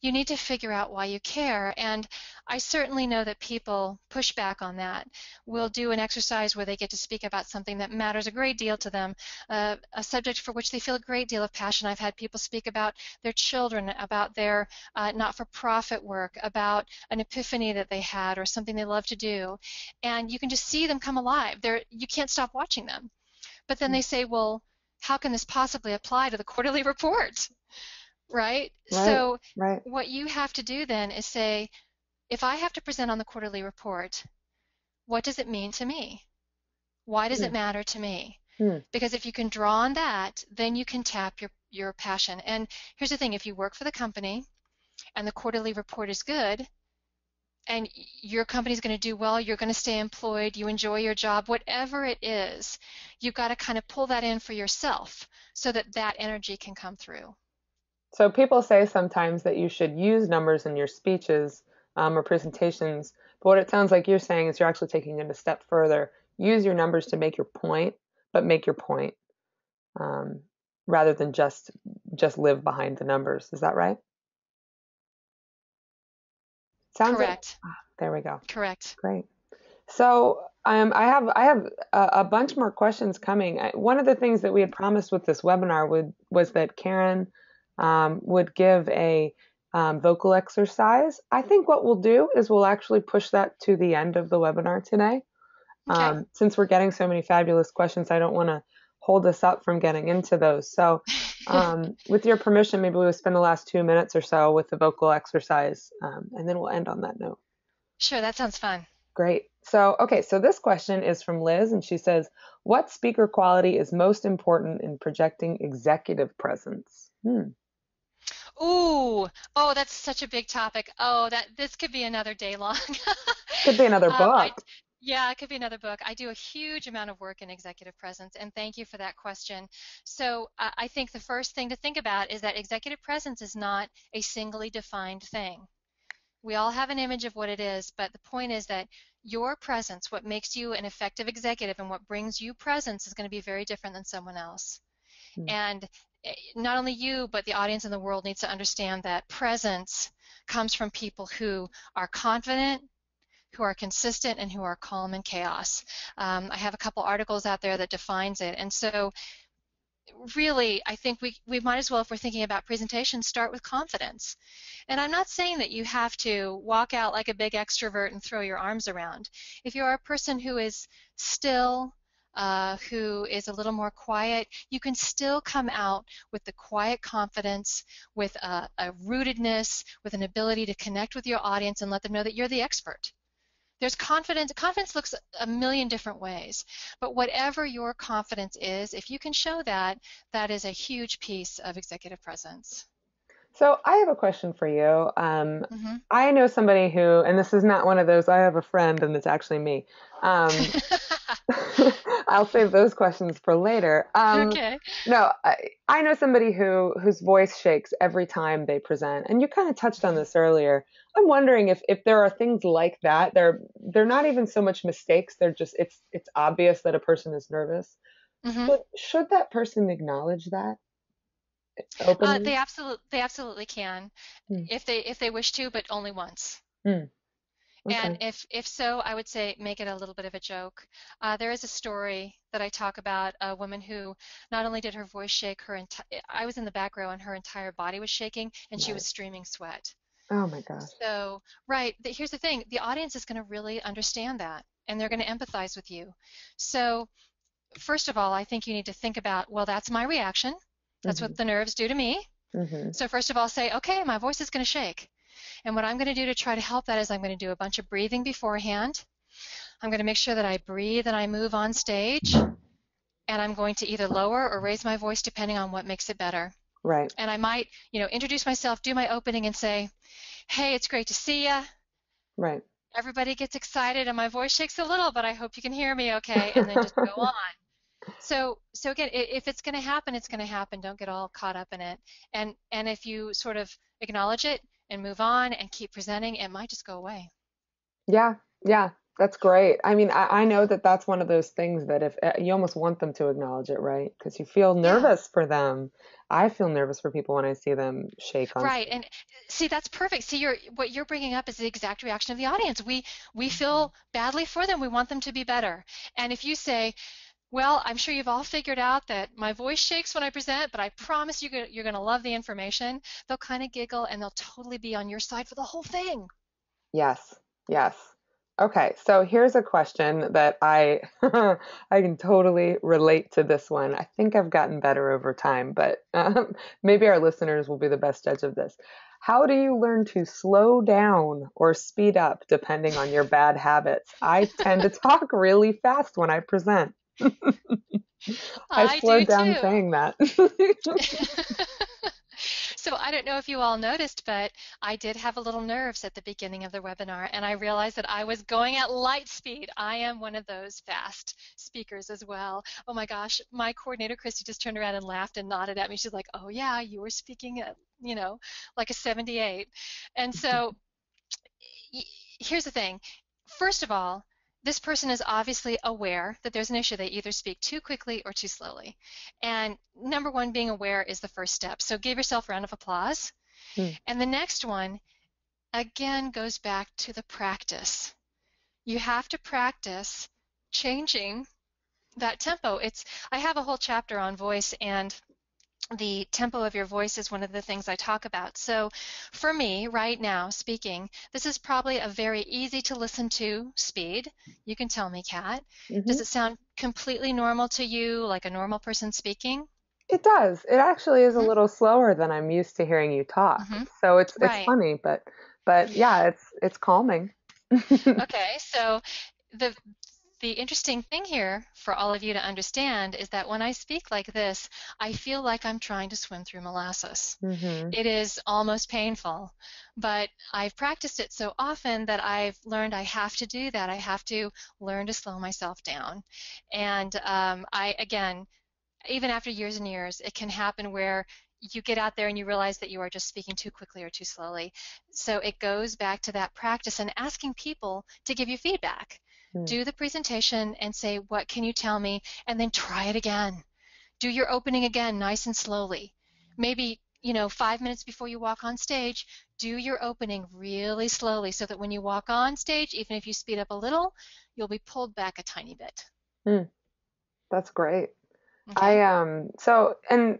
Speaker 2: you need to figure out why you care. And I certainly know that people push back on that. We'll do an exercise where they get to speak about something that matters a great deal to them, a subject for which they feel a great deal of passion. I've had people speak about their children, about their not-for-profit work, about an epiphany that they had or something they love to do. And you can just see them come alive. You can't stop watching them. But then
Speaker 1: Mm.
Speaker 2: they say, well, how can this possibly apply to the quarterly report, right?
Speaker 1: Right,
Speaker 2: So
Speaker 1: right.
Speaker 2: what you have to do then is say, if I have to present on the quarterly report, what does it mean to me? Why does it
Speaker 1: Mm.
Speaker 2: matter to me?
Speaker 1: Mm.
Speaker 2: Because if you can draw on that, then you can tap your passion. And here's the thing, if you work for the company and the quarterly report is good, and your company's going to do well, you're going to stay employed, you enjoy your job, whatever it is, you've got to kind of pull that in for yourself so that that energy can come through.
Speaker 1: So people say sometimes that you should use numbers in your speeches or presentations, but what it sounds like you're saying is you're actually taking it a step further. Use your numbers to make your point, but make your point um, rather than just live behind the numbers. Is that right? Sounds like
Speaker 2: Correct.
Speaker 1: there we go.
Speaker 2: Correct.
Speaker 1: Great. So I have a bunch more questions coming. One of the things that we had promised with this webinar was that Karen would give a vocal exercise. I think what we'll do is we'll actually push that to the end of the webinar today.
Speaker 2: Okay.
Speaker 1: Since we're getting so many fabulous questions, I don't want to hold us up from getting into those. So, with your permission, maybe we'll spend the last 2 minutes or so with the vocal exercise, and then we'll end on that note.
Speaker 2: Sure, that sounds fun.
Speaker 1: Great. So, okay, so this question is from Liz, and she says, what speaker quality is most important in projecting executive presence?
Speaker 2: Ooh, oh, that's such a big topic. Oh, that this could be another day long.
Speaker 1: Could be another
Speaker 2: I
Speaker 1: book.
Speaker 2: Yeah, it could be another book. I do a huge amount of work in executive presence, and thank you for that question. So I think the first thing to think about is that executive presence is not a singly defined thing. We all have an image of what it is, but the point is that your presence, what makes you an effective executive and what brings you presence is going to be very different than someone else.
Speaker 1: Hmm.
Speaker 2: And not only you, but the audience in the world needs to understand that presence comes from people who are confident, who are consistent, and who are calm in chaos. I have a couple articles out there that defines it. And so really, I think we might as well, if we're thinking about presentation, start with confidence. And I'm not saying that you have to walk out like a big extrovert and throw your arms around. If you are a person who is still, who is a little more quiet, you can still come out with the quiet confidence, with a rootedness, with an ability to connect with your audience and let them know that you're the expert. There's confidence. Confidence looks a million different ways, but whatever your confidence is, if you can show that, that is a huge piece of executive presence.
Speaker 1: So I have a question for you.
Speaker 2: Hmm.
Speaker 1: I know somebody who, and this is not one of those, I have a friend and it's actually me. Um, I'll save those questions for later.
Speaker 2: Okay.
Speaker 1: No, I know somebody whose voice shakes every time they present, and you kind of touched on this earlier. I'm wondering if there are things like that. They're not even so much mistakes. They're just it's obvious that a person is nervous.
Speaker 2: Hmm.
Speaker 1: Should that person acknowledge that openly?
Speaker 2: They absolutely can,
Speaker 1: Hmm.
Speaker 2: if they wish to, but only once.
Speaker 1: Hmm.
Speaker 2: And
Speaker 1: Okay.
Speaker 2: if so, I would say make it a little bit of a joke. There is a story that I talk about a woman who not only did her voice shake, I was in the back row and her entire body was shaking and she was
Speaker 1: Right.
Speaker 2: streaming sweat.
Speaker 1: Oh my gosh.
Speaker 2: So, right, here's the thing, the audience is going to really understand that and they're going to empathize with you. So, first of all, I think you need to think about, well, that's my reaction. That's
Speaker 1: Hmm.
Speaker 2: what the nerves do to me.
Speaker 1: Hmm.
Speaker 2: So, first of all, say, okay, my voice is going to shake. And what I'm going to do to try to help that is I'm going to do a bunch of breathing beforehand. I'm going to make sure that I breathe and I move on stage. And I'm going to either lower or raise my voice depending on what makes it better.
Speaker 1: Right.
Speaker 2: And I might, introduce myself, do my opening and say, hey, it's great to see you.
Speaker 1: Right.
Speaker 2: Everybody gets excited and my voice shakes a little, but I hope you can hear me okay. And then just go on. So again, if it's going to happen, it's going to happen. Don't get all caught up in it. And if you sort of acknowledge it and move on and keep presenting, it might just go away.
Speaker 1: Yeah, yeah, that's great. I mean, I know that that's one of those things that if you almost want them to acknowledge it, right? Because you feel
Speaker 2: Yeah.
Speaker 1: nervous for them. I feel nervous for people when I see them shake on
Speaker 2: Right.
Speaker 1: stage.
Speaker 2: And see, that's perfect. See, what you're bringing up is the exact reaction of the audience. We
Speaker 1: Mhm.
Speaker 2: feel badly for them. We want them to be better. And if you say, well, I'm sure you've all figured out that my voice shakes when I present, but I promise you're going to love the information, they'll kind of giggle and they'll totally be on your side for the whole thing.
Speaker 1: Yes, yes. Okay, so here's a question that I I can totally relate to this one. I think I've gotten better over time, but maybe our listeners will be the best judge of this. How do you learn to slow down or speed up depending on your bad habits? I tend to talk really fast when I present. I
Speaker 2: I do
Speaker 1: slowed down
Speaker 2: too.
Speaker 1: saying that.
Speaker 2: So I don't know if you all noticed, but I did have a little nerves at the beginning of the webinar, and I realized that I was going at light speed. I am one of those fast speakers as well. Oh my gosh, my coordinator, Christy, just turned around and laughed and nodded at me. She's like, oh yeah, you were speaking at, like a 78. And so here's the thing. First of all, this person is obviously aware that there's an issue. They either speak too quickly or too slowly. And number one, being aware is the first step. So give yourself a round of applause.
Speaker 1: Hmm.
Speaker 2: And the next one, again, goes back to the practice. You have to practice changing that tempo. I have a whole chapter on voice, and the tempo of your voice is one of the things I talk about. So for me, right now, speaking, this is probably a very easy to listen to speed. You can tell me, Kat.
Speaker 1: Hmm.
Speaker 2: Does it sound completely normal to you, like a normal person speaking?
Speaker 1: It does. It actually is a
Speaker 2: Mm-hmm.
Speaker 1: little slower than I'm used to hearing you talk.
Speaker 2: Mm-hmm.
Speaker 1: So it's
Speaker 2: Right.
Speaker 1: funny, but yeah, it's calming.
Speaker 2: Okay. So the the interesting thing here for all of you to understand is that when I speak like this, I feel like I'm trying to swim through molasses.
Speaker 1: Hmm.
Speaker 2: It is almost painful, but I've practiced it so often that I've learned I have to do that. I have to learn to slow myself down. And again, even after years and years, it can happen where you get out there and you realize that you are just speaking too quickly or too slowly. So it goes back to that practice and asking people to give you feedback. Do the presentation and say, what can you tell me? And then try it again. Do your opening again, nice and slowly. Maybe, 5 minutes before you walk on stage, do your opening really slowly so that when you walk on stage, even if you speed up a little, you'll be pulled back a tiny bit.
Speaker 1: Mm, that's great.
Speaker 2: Okay.
Speaker 1: So and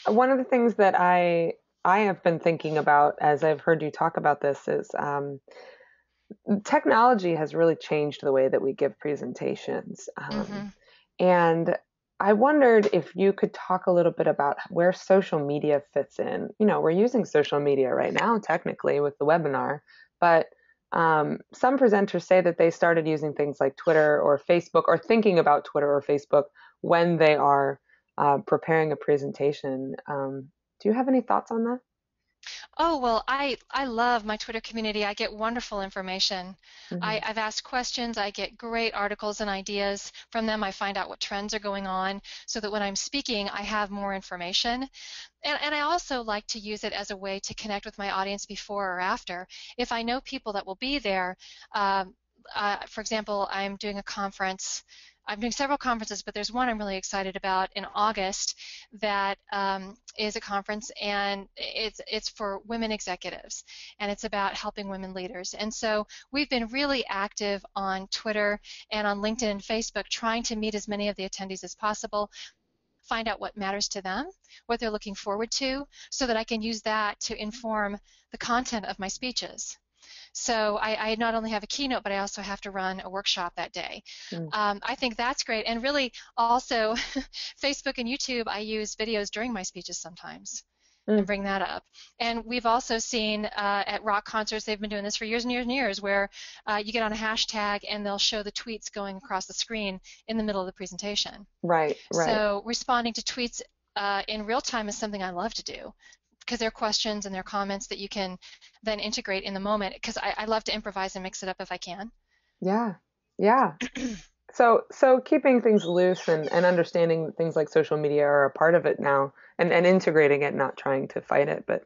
Speaker 1: one of the things that I have been thinking about as I've heard you talk about this is technology has really changed the way that we give presentations.
Speaker 2: Mm-hmm.
Speaker 1: And I wondered if you could talk a little bit about where social media fits in. You know, we're using social media right now, technically, with the webinar, but some presenters say that they started using things like Twitter or Facebook or thinking about Twitter or Facebook when they are preparing a presentation. Do you have any thoughts on that?
Speaker 2: Oh, well, I love my Twitter community. I get wonderful information.
Speaker 1: Hmm.
Speaker 2: I've asked questions. I get great articles and ideas from them. I find out what trends are going on so that when I'm speaking, I have more information. And I also like to use it as a way to connect with my audience before or after. If I know people that will be there, um, for example, I'm doing a conference. I'm doing several conferences, but there's one I'm really excited about in August that is a conference, and it's for women executives, and it's about helping women leaders. And so we've been really active on Twitter and on LinkedIn and Facebook, trying to meet as many of the attendees as possible, find out what matters to them, what they're looking forward to, so that I can use that to inform the content of my speeches. So I not only have a keynote, but I also have to run a workshop that day. I think that's great. And really also Facebook and YouTube, I use videos during my speeches sometimes and
Speaker 1: Mm-hmm.
Speaker 2: bring that up. And we've also seen at rock concerts, they've been doing this for years and years and years, where you get on a hashtag and they'll show the tweets going across the screen in the middle of the presentation.
Speaker 1: Right, right.
Speaker 2: So responding to tweets in real time is something I love to do because they're questions and they're comments that you can then integrate in the moment because I love to improvise and mix it up if I can.
Speaker 1: Yeah, yeah. So keeping things loose and understanding that things like social media are a part of it now and integrating it, not trying to fight it, but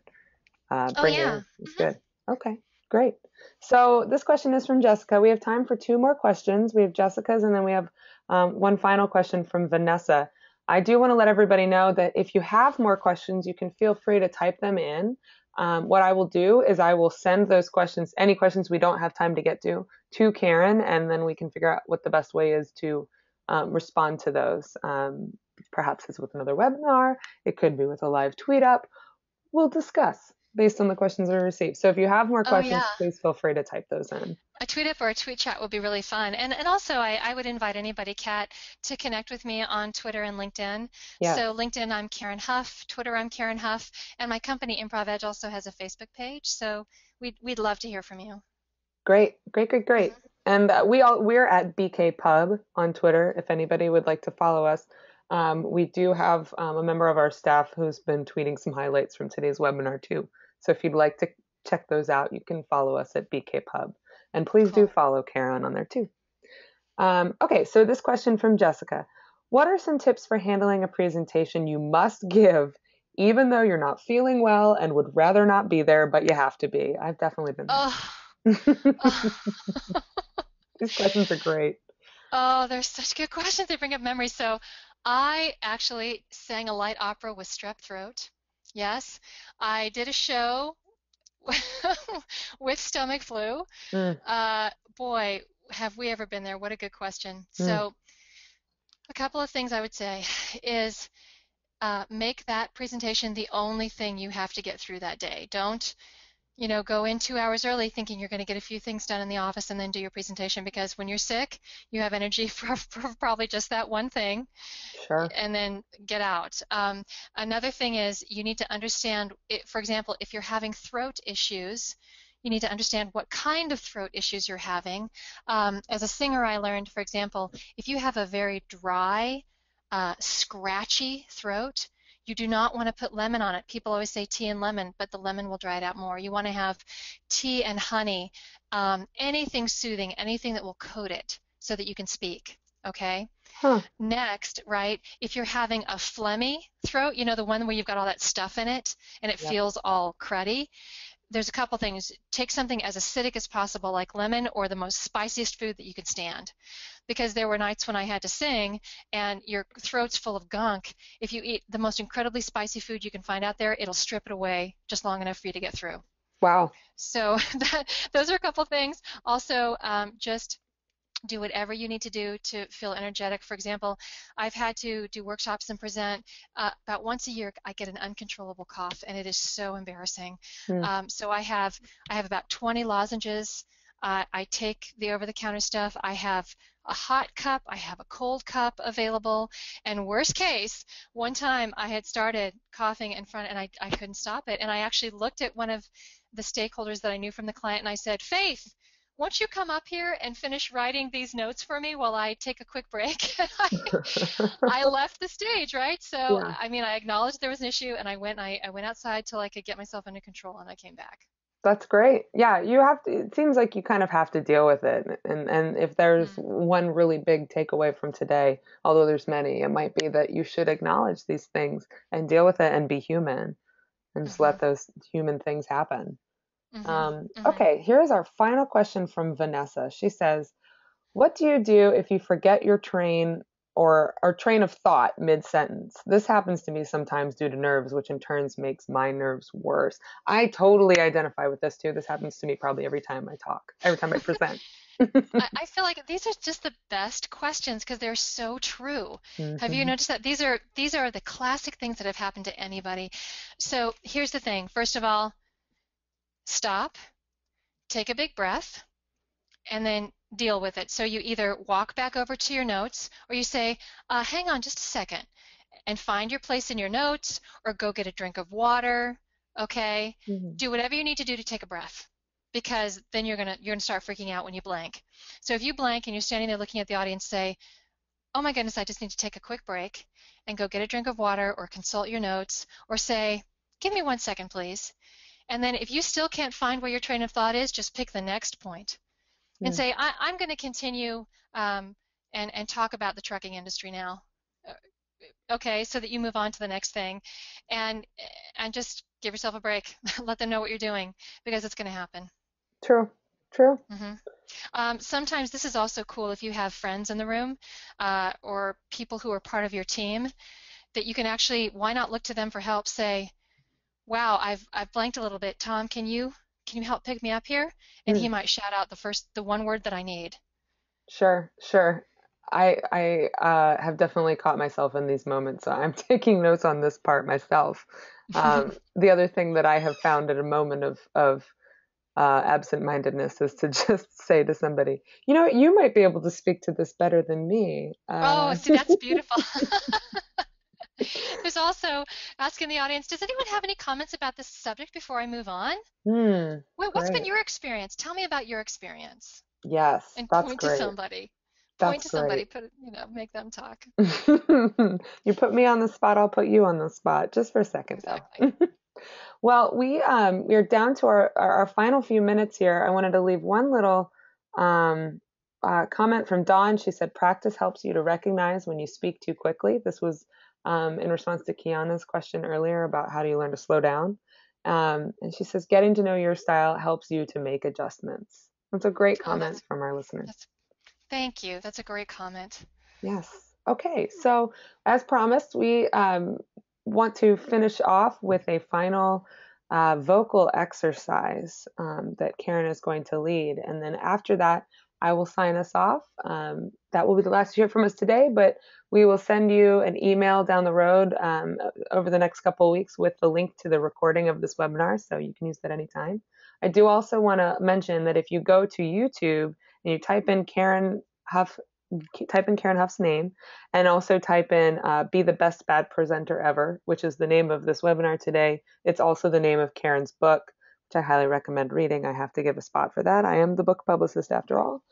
Speaker 2: Oh
Speaker 1: bring it
Speaker 2: yeah.
Speaker 1: in is good. Okay, great. So this question is from Jessica. We have time for two more questions. We have Jessica's and then we have one final question from Vanessa. I do want to let everybody know that if you have more questions, you can feel free to type them in. What I will do is I will send those questions, any questions we don't have time to get to Karen, and then we can figure out what the best way is to respond to those. Perhaps it's with another webinar. It could be with a live tweet up. We'll discuss based on the questions we received. So if you have more
Speaker 2: Oh yeah.
Speaker 1: questions, please feel free to type those in.
Speaker 2: A tweet up or a tweet chat would be really fun. And also I would invite anybody, Kat, to connect with me on Twitter and LinkedIn.
Speaker 1: Yes.
Speaker 2: So LinkedIn, I'm Karen Hough. Twitter, I'm Karen Hough. And my company, ImprovEdge, also has a Facebook page. So we'd love to hear from you.
Speaker 1: Great, great, great, great.
Speaker 2: Hmm.
Speaker 1: And we're at BK Pub on Twitter. If anybody would like to follow us, we do have a member of our staff who's been tweeting some highlights from today's webinar too. So if you'd like to check those out, you can follow us at BK Pub, and please do
Speaker 2: Cool.
Speaker 1: follow Karen on there too. Okay, so this question from Jessica: what are some tips for handling a presentation you must give, even though you're not feeling well and would rather not be there, but you have to be? I've definitely been
Speaker 2: Oh,
Speaker 1: there.
Speaker 2: oh,
Speaker 1: These questions are great.
Speaker 2: oh, they're such good questions. They bring up memories. So I actually sang a light opera with strep throat. Yes. I did a show with stomach flu.
Speaker 1: Mm,
Speaker 2: Uh, Boy, have we ever been there? What a good question.
Speaker 1: mm,
Speaker 2: So a couple of things I would say is make that presentation the only thing you have to get through that day. Don't go in 2 hours early thinking you're going to get a few things done in the office and then do your presentation because when you're sick, you have energy for probably just that one thing
Speaker 1: sure.
Speaker 2: and then get out. Another thing is you need to understand, for example, if you're having throat issues, you need to understand what kind of throat issues you're having. As a singer, I learned, for example, if you have a very dry, scratchy throat, you do not want to put lemon on it. People always say tea and lemon, but the lemon will dry it out more. You want to have tea and honey, anything soothing, anything that will coat it so that you can speak, okay?
Speaker 1: Huh.
Speaker 2: Next, right, if you're having a phlegmy throat, the one where you've got all that stuff in it and it
Speaker 1: Yep.
Speaker 2: feels all cruddy, there's a couple things. Take something as acidic as possible, like lemon or the most spiciest food that you can stand. Because there were nights when I had to sing and your throat's full of gunk. If you eat the most incredibly spicy food you can find out there, it'll strip it away just long enough for you to get through.
Speaker 1: Wow.
Speaker 2: So those are a couple things. Also, just Do whatever you need to do to feel energetic. For example, I've had to do workshops and present. About once a year, I get an uncontrollable cough, and it is so embarrassing.
Speaker 1: Mm.
Speaker 2: So I have about 20 lozenges. I take the over-the-counter stuff. I have a hot cup. I have a cold cup available. And worst case, one time I had started coughing in front, and I couldn't stop it. And I actually looked at one of the stakeholders that I knew from the client, and I said, Faith, won't you come up here and finish writing these notes for me while I take a quick break? I left the stage, right? So,
Speaker 1: Yeah.
Speaker 2: I mean, I acknowledged there was an issue, and I went outside till I could get myself under control, and I came back.
Speaker 1: That's great. Yeah, you have to, it seems like you kind of have to deal with it. And if there's
Speaker 2: Mm,
Speaker 1: one really big takeaway from today, although there's many, it might be that you should acknowledge these things and deal with it and be human and just
Speaker 2: mm-hmm,
Speaker 1: let those human things happen.
Speaker 2: mm-hmm, mm-hmm.
Speaker 1: Okay, here's our final question from Vanessa. She says, what do you do if you forget your train of thought mid-sentence? This happens to me sometimes due to nerves, which in turns makes my nerves worse. I totally identify with this too. This happens to me probably every time I talk, every time I present.
Speaker 2: I feel like these are just the best questions because they're so true. Have you
Speaker 1: Hmm.
Speaker 2: noticed that these are the classic things that have happened to anybody? So here's the thing. First of all, stop, take a big breath, and then deal with it. So you either walk back over to your notes or you say, hang on just a second, and find your place in your notes or go get a drink of water, okay?
Speaker 1: Hmm.
Speaker 2: Do whatever you need to do to take a breath because then you're gonna start freaking out when you blank. So if you blank and you're standing there looking at the audience, say, oh my goodness, I just need to take a quick break and go get a drink of water or consult your notes or say, give me 1 second, please. And then if you still can't find where your train of thought is, just pick the next point and say, I'm going to continue and talk about the trucking industry now. Uh, Okay, so that you move on to the next thing, and and just give yourself a break. Let them know what you're doing because it's going to happen.
Speaker 1: True, true.
Speaker 2: hmm Sometimes this is also cool if you have friends in the room or people who are part of your team that you can actually. Why not look to them for help? Say, "Wow, I've blanked a little bit. Tom, can you help pick me up here?" And he
Speaker 1: Mm.
Speaker 2: might shout out the one word that I need.
Speaker 1: Sure, sure. I have definitely caught myself in these moments, so I'm taking notes on this part myself. The other thing that I have found at a moment of absent-mindedness is to just say to somebody, you know what, you might be able to speak to this better than me.
Speaker 2: Oh, see, that's beautiful. There's also asking the audience, does anyone have any comments about this subject before I move on? What's been
Speaker 1: Great.
Speaker 2: your experience? Tell me about your experience.
Speaker 1: Yes,
Speaker 2: And
Speaker 1: that's
Speaker 2: point to
Speaker 1: great.
Speaker 2: somebody. Point
Speaker 1: That's
Speaker 2: to somebody,
Speaker 1: great.
Speaker 2: make them talk.
Speaker 1: You put me on the spot, I'll put you on the spot, just for a second
Speaker 2: Exactly.
Speaker 1: though. Well, we're down to our final few minutes here. I wanted to leave one little um, comment from Dawn. She said, "Practice helps you to recognize when you speak too quickly." This was in response to Kiana's question earlier about how do you learn to slow down. And she says, "Getting to know your style helps you to make adjustments." That's a great
Speaker 2: Oh,
Speaker 1: comment from our listener.
Speaker 2: that's, thank you. That's a great comment.
Speaker 1: Yes. Okay. So, as promised, we want to finish off with a final vocal exercise that Karen is going to lead. And then after that, I will sign us off. That will be the last you hear from us today, but we will send you an email down the road over the next couple of weeks with the link to the recording of this webinar, so you can use that anytime. I do also want to mention that if you go to YouTube and you Huff type in Karen Huff's name and also type in Be the Best Bad Presenter Ever, which is the name of this webinar today. It's also the name of Karen's book, which I highly recommend reading. I have to give a spot for that. I am the book publicist after all.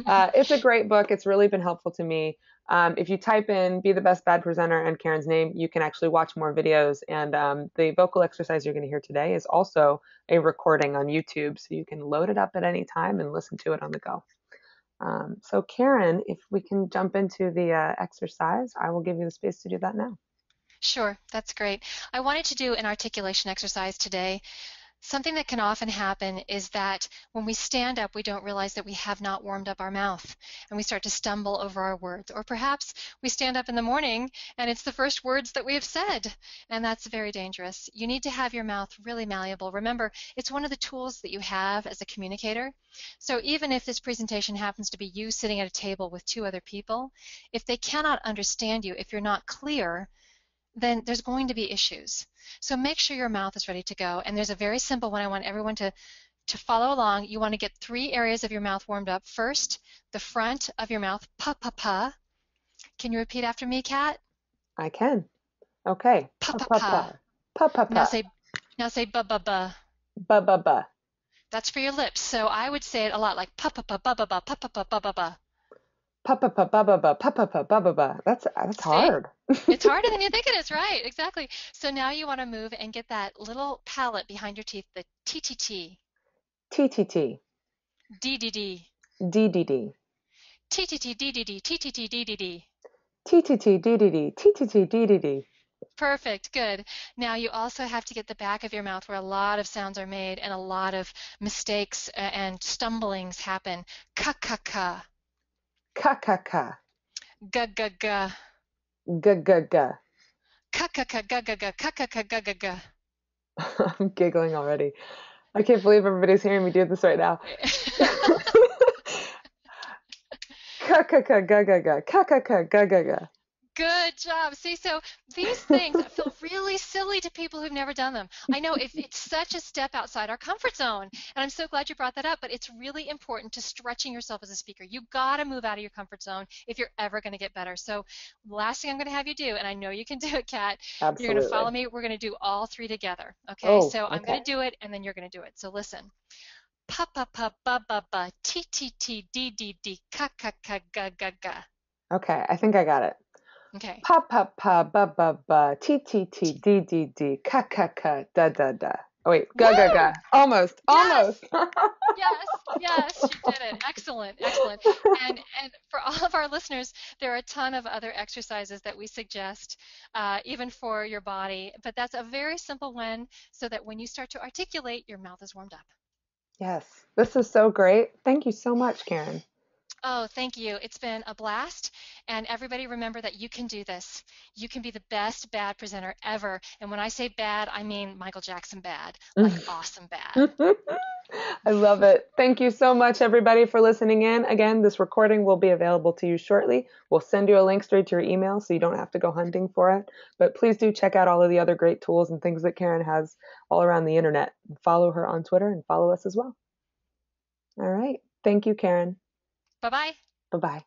Speaker 1: It's a great book. It's really been helpful to me. If you type in Be the Best Bad Presenter and Karen's name, you can actually watch more videos. And the vocal exercise you're going to hear today is also a recording on YouTube. So you can load it up at any time and listen to it on the go. So Karen, if we can jump into the exercise, I will give you the space to do that now.
Speaker 2: Sure, that's great. I wanted to do an articulation exercise today. Something that can often happen is that when we stand up, we don't realize that we have not warmed up our mouth and we start to stumble over our words. Or perhaps we stand up in the morning and it's the first words that we have said, and that's very dangerous. You need to have your mouth really malleable. Remember, it's one of the tools that you have as a communicator. So even if this presentation happens to be you sitting at a table with two other people, if they cannot understand you, if you're not clear, then there's going to be issues. So make sure your mouth is ready to go. And there's a very simple one I want everyone to follow along. You want to get 3 areas of your mouth warmed up. First, the front of your mouth, pa pa pa. Can you repeat after me, Kat?
Speaker 1: I can. Okay.
Speaker 2: Pa
Speaker 1: Pa
Speaker 2: pa
Speaker 1: pa
Speaker 2: pa.
Speaker 1: pa. Pa pa
Speaker 2: Now
Speaker 1: pa.
Speaker 2: say ba ba ba.
Speaker 1: Ba ba ba.
Speaker 2: That's for your lips. So I would say it a lot like pa pa pa ba ba ba pa pa pa ba ba ba.
Speaker 1: Pa pa pa ba ba ba. Pa pa pa ba ba ba. That's
Speaker 2: See?
Speaker 1: hard.
Speaker 2: It's harder than you think it is, right? Exactly. So now you want to move and get that little palate behind your teeth, the T T T,
Speaker 1: T T T.
Speaker 2: D D D,
Speaker 1: D D D.
Speaker 2: T T T D D D, T T T D D D.
Speaker 1: T T T D D D. T T T D D D.
Speaker 2: Perfect, good. Now you also have to get the back of your mouth where a lot of sounds are made and a lot of mistakes and stumblings happen. Ka ka ka,
Speaker 1: Ka ka ka.
Speaker 2: ga ga ga,
Speaker 1: Ga ga ga.
Speaker 2: ka ka ka ga ga ga, ka ka ka ga ga ga.
Speaker 1: I'm giggling already. I can't believe everybody's hearing me do this right now. Ka ka ka ga ga ga. Ka ka ka ga ga ga.
Speaker 2: Good job. See, so these things feel really silly to people who've never done them. I know it's such a step outside our comfort zone, and I'm so glad you brought that up, but it's really important to stretching yourself as a speaker. You got to move out of your comfort zone if you're ever going to get better. So last thing I'm going to have you do, and I know you can do it, Kat, you're going to follow
Speaker 1: Absolutely.
Speaker 2: me. We're going to do all 3 together, okay?
Speaker 1: Oh,
Speaker 2: So I'm going
Speaker 1: okay.
Speaker 2: to do it, and then you're going to do it. So listen. Pa pa pa ba ba ba, ti ti ti, di di di, ka ka ka ga ga ga.
Speaker 1: Okay, I think I got it.
Speaker 2: Okay.
Speaker 1: Pa pa pa ba ba ba. T T T D D D. Ka ka ka da da da. Oh wait, ga ga
Speaker 2: Woo!
Speaker 1: ga. Almost,
Speaker 2: Yes!
Speaker 1: almost.
Speaker 2: Yes, yes, you did it. Excellent, excellent. And for all of our listeners, there are a ton of other exercises that we suggest, even for your body. But that's a very simple one, so that when you start to articulate, your mouth is warmed up.
Speaker 1: Yes, this is so great. Thank you so much, Karen.
Speaker 2: Oh, thank you. It's been a blast. And everybody remember that you can do this. You can be the best bad presenter ever. And when I say bad, I mean Michael Jackson bad, like awesome bad.
Speaker 1: I love it. Thank you so much, everybody, for listening in. Again, this recording will be available to you shortly. We'll send you a link straight to your email so you don't have to go hunting for it. But please do check out all of the other great tools and things that Karen has all around the internet. Follow her on Twitter and follow us as well. All right. Thank you, Karen.
Speaker 2: Bye bye.
Speaker 1: Bye bye.